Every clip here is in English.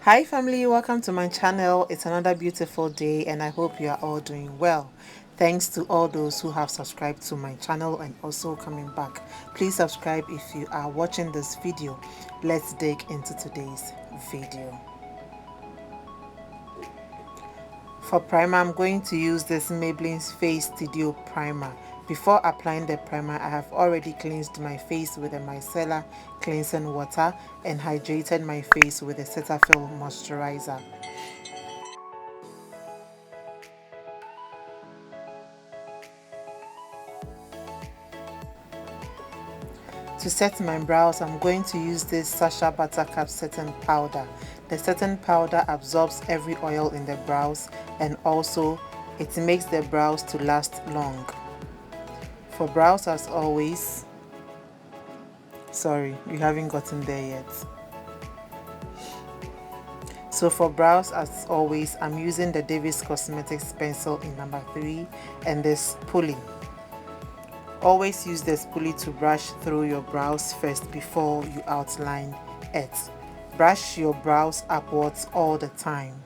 Hi family, welcome to my channel. It's another beautiful day and I hope you are all doing well. Thanks to all those who have subscribed to my channel and also coming back. Please subscribe if you are watching this video. Let's dig into today's video. For primer, I'm going to use this Maybelline's Face Studio Primer. Before applying the primer, I have already cleansed my face with a micellar cleansing water and hydrated my face with a Cetaphil moisturizer. To set my brows, I'm going to use this Sasha Buttercup setting powder. The setting powder absorbs every oil in the brows and also it makes the brows to last long. For brows, as always, sorry, you haven't gotten there yet. So for brows, as always, I'm using the Davis Cosmetics pencil in number 3 and this spoolie. Always use the spoolie to brush through your brows first before you outline it. Brush your brows upwards all the time.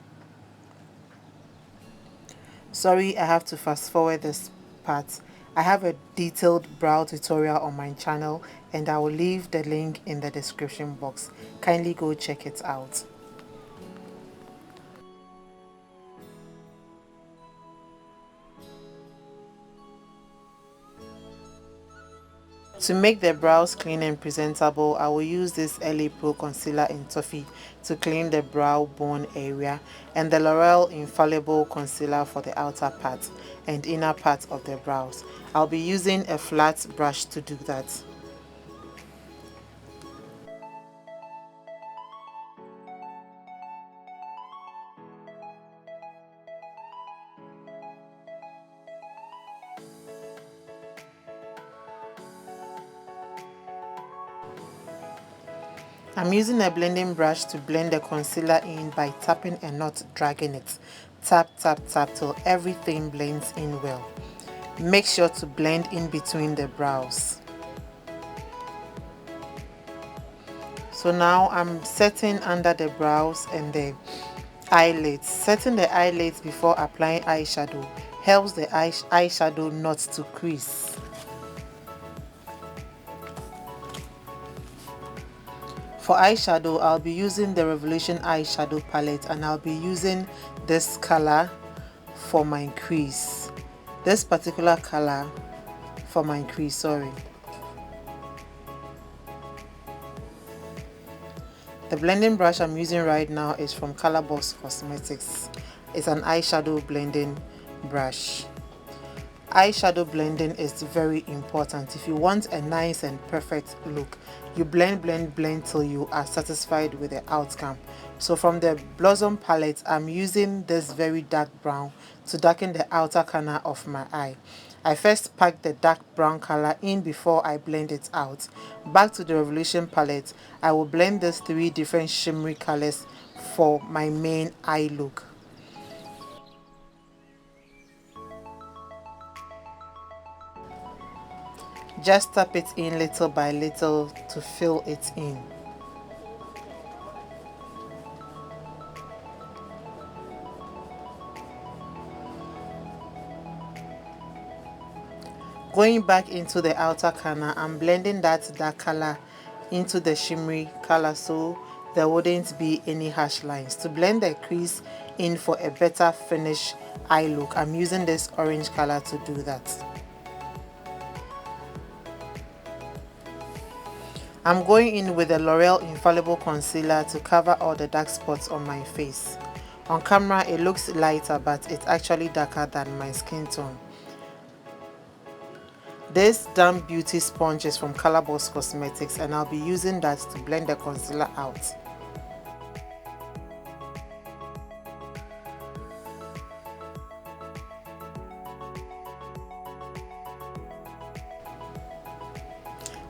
Sorry, I have to fast forward this part. I have a detailed brow tutorial on my channel and I will leave the link in the description box. Kindly go check it out. To make the brows clean and presentable, I will use this LA Pro Concealer in Toffee to clean the brow bone area and the L'Oreal Infallible Concealer for the outer part and inner part of the brows. I'll be using a flat brush to do that. I'm using a blending brush to blend the concealer in by tapping and not dragging it. Tap, tap, tap till everything blends in well. Make sure to blend in between the brows. So now I'm setting under the brows and the eyelids. Setting the eyelids before applying eyeshadow helps the eyeshadow not to crease. For eyeshadow, I'll be using the Revolution eyeshadow palette and I'll be using this color for my crease. This particular color for my crease, sorry. The blending brush I'm using right now is from Colorbox Cosmetics. It's an eyeshadow blending brush. Eyeshadow blending is very important. If you want a nice and perfect look, you blend till you are satisfied with the outcome. So from the Blossom palette, I'm using this very dark brown to darken the outer corner of my eye. I first pack the dark brown color in before I blend it out. Back to the Revolution palette, I will blend these 3 different shimmery colors for my main eye look. Just tap it in little by little to fill it in. Going back into the outer corner, I'm blending that dark color into the shimmery color so there wouldn't be any harsh lines. To blend the crease in for a better finish eye look, I'm using this orange color to do that. I'm going in with the L'Oreal Infallible Concealer to cover all the dark spots on my face. On camera it looks lighter but it's actually darker than my skin tone. This damp beauty sponge is from Colorbox Cosmetics and I'll be using that to blend the concealer out.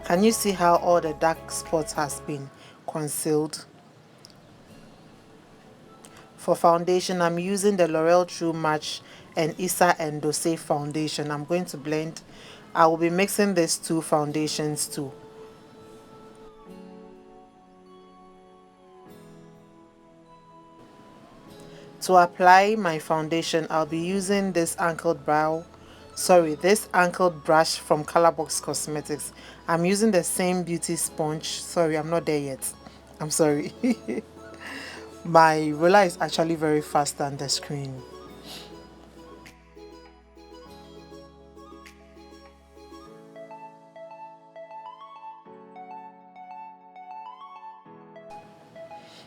Can you see how all the dark spots has been concealed? For foundation, I'm using the L'Oreal True Match and Issa Endose foundation. I'm going to blend. I will be mixing these 2 foundations too. To apply my foundation, I'll be using this angled brush from Colorbox Cosmetics. I'm using the same beauty sponge. Sorry, I'm not there yet. I'm sorry. My roller is actually very fast than the screen.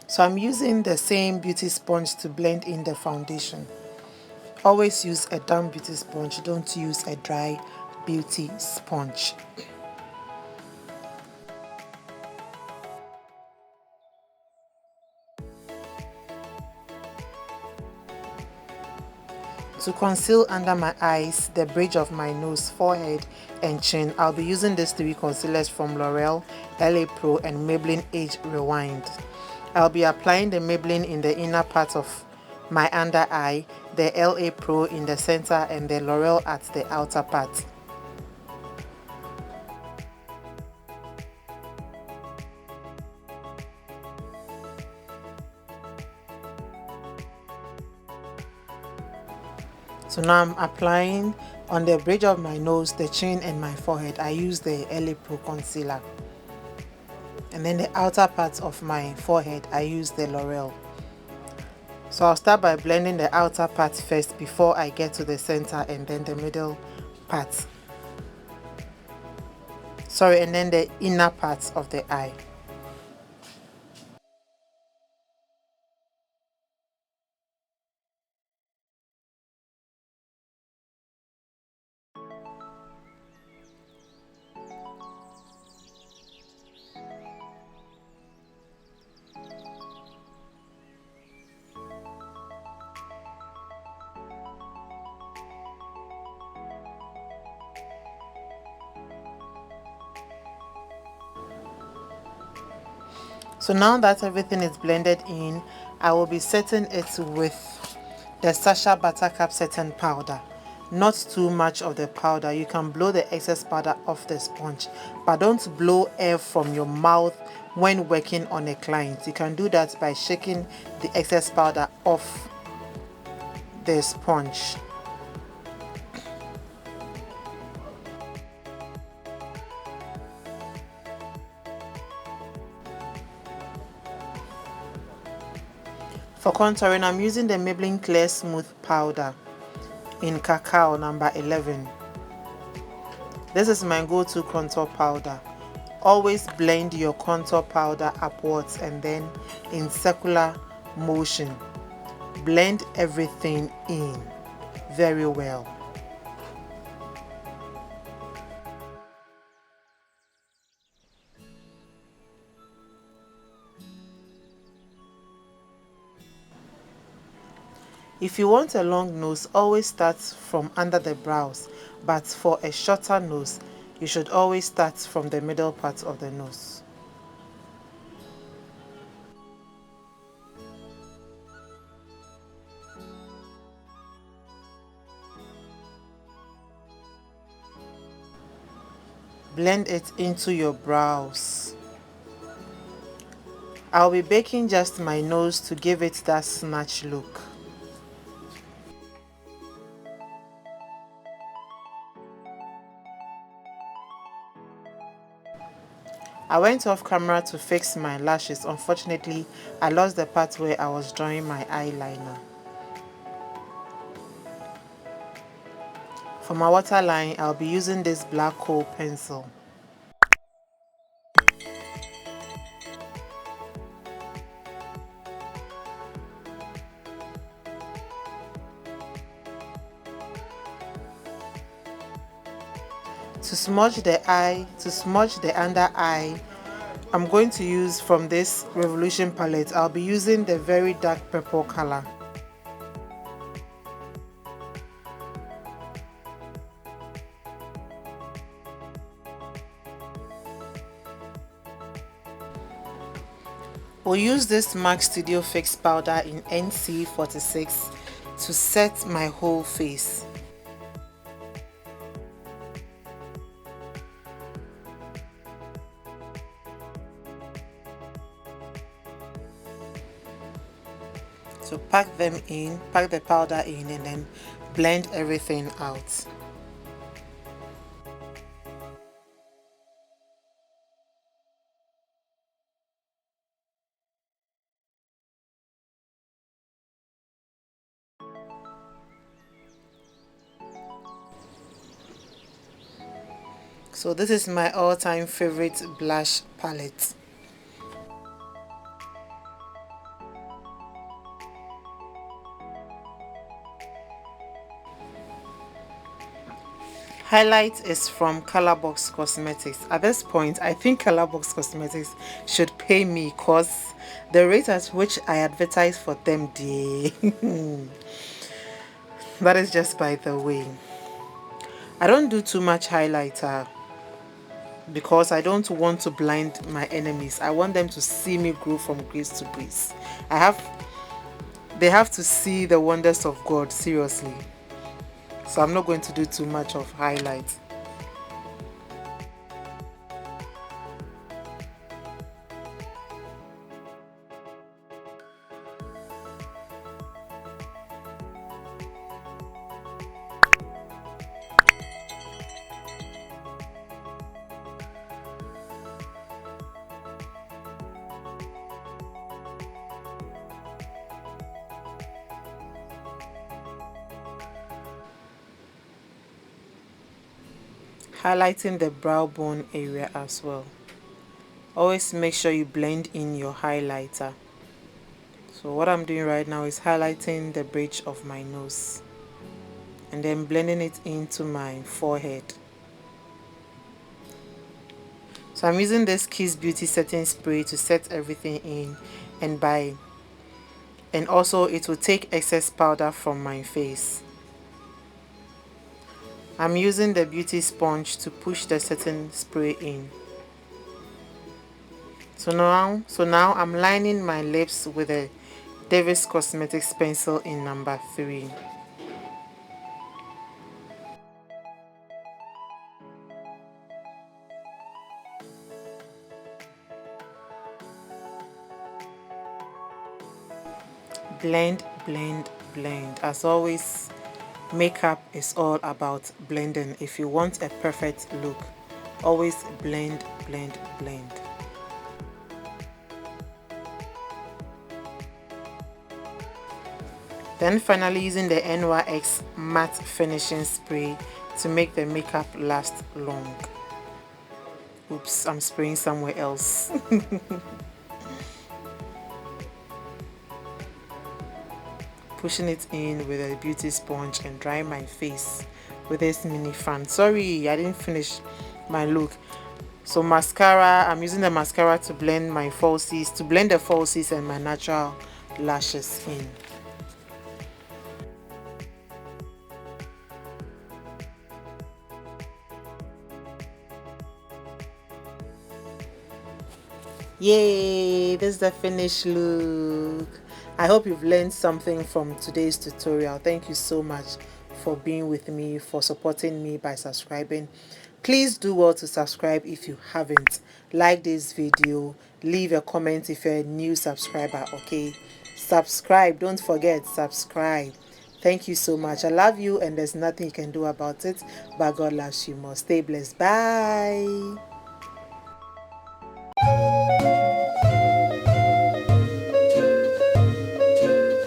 So I'm using the same beauty sponge to blend in the foundation. Always use a damp beauty sponge, don't use a dry beauty sponge. To conceal under my eyes, the bridge of my nose, forehead and chin, I'll be using these three concealers from L'Oreal, LA Pro and Maybelline Age Rewind. I'll be applying the Maybelline in the inner part of my under eye, the LA Pro in the center and the L'Oreal at the outer part. So now I'm applying on the bridge of my nose, the chin and my forehead. I use the LA Pro concealer. And then the outer part of my forehead, I use the L'Oreal. So I'll start by blending the outer part first before I get to the center and then the middle part. Sorry, and then the inner part of the eye. So now that everything is blended in, I will be setting it with the Sacha Buttercup setting powder. Not too much of the powder. You can blow the excess powder off the sponge, but don't blow air from your mouth when working on a client. You can do that by shaking the excess powder off the sponge. For contouring, I'm using the Maybelline Clear Smooth Powder in Cacao number 11. This is my go-to contour powder. Always blend your contour powder upwards and then in circular motion. Blend everything in very well. If you want a long nose, always start from under the brows, but for a shorter nose, you should always start from the middle part of the nose. Blend it into your brows. I'll be baking just my nose to give it that snatch look. I went off camera to fix my lashes. Unfortunately, I lost the part where I was drawing my eyeliner. For my waterline, I'll be using this black kohl pencil. To smudge the under eye, I'm going to use from this Revolution palette. I'll be using the very dark purple color. We'll use this MAC Studio Fix powder in NC46 to set my whole face. So pack them in, pack the powder in, and then blend everything out. So this is my all-time favorite blush palette. Highlight is from Colorbox Cosmetics. At this point, I think Colorbox Cosmetics should pay me because the rate at which I advertise for them, that is just by the way. I don't do too much highlighter because I don't want to blind my enemies. I want them to see me grow from grace to grace. They have to see the wonders of God, seriously. So I'm not going to do too much of highlight. Highlighting the brow bone area as well. Always make sure you blend in your highlighter. So what I'm doing right now is highlighting the bridge of my nose and then blending it into my forehead. So I'm using this Kiss Beauty setting spray to set everything in, and also it will take excess powder from my face. I'm using the beauty sponge to push the setting spray in. So now I'm lining my lips with a Davis Cosmetics pencil in number 3. Blend, blend, blend. As always, makeup is all about blending. If you want a perfect look, always blend, blend, blend. Then finally using the NYX matte finishing spray to make the makeup last long. Oops, I'm spraying somewhere else. Pushing it in with a beauty sponge and drying my face with this mini fan. Sorry, I didn't finish my look. So mascara, I'm using the mascara to blend my falsies, to blend the falsies and my natural lashes in. Yay, this is the finished look. I hope you've learned something from today's tutorial. Thank you so much for being with me, for supporting me by subscribing. Please do well to subscribe if you haven't. Like this video, leave a comment if you're a new subscriber, okay? Subscribe, don't forget, subscribe. Thank you so much. I love you and there's nothing you can do about it, but God loves you more. Stay blessed. Bye.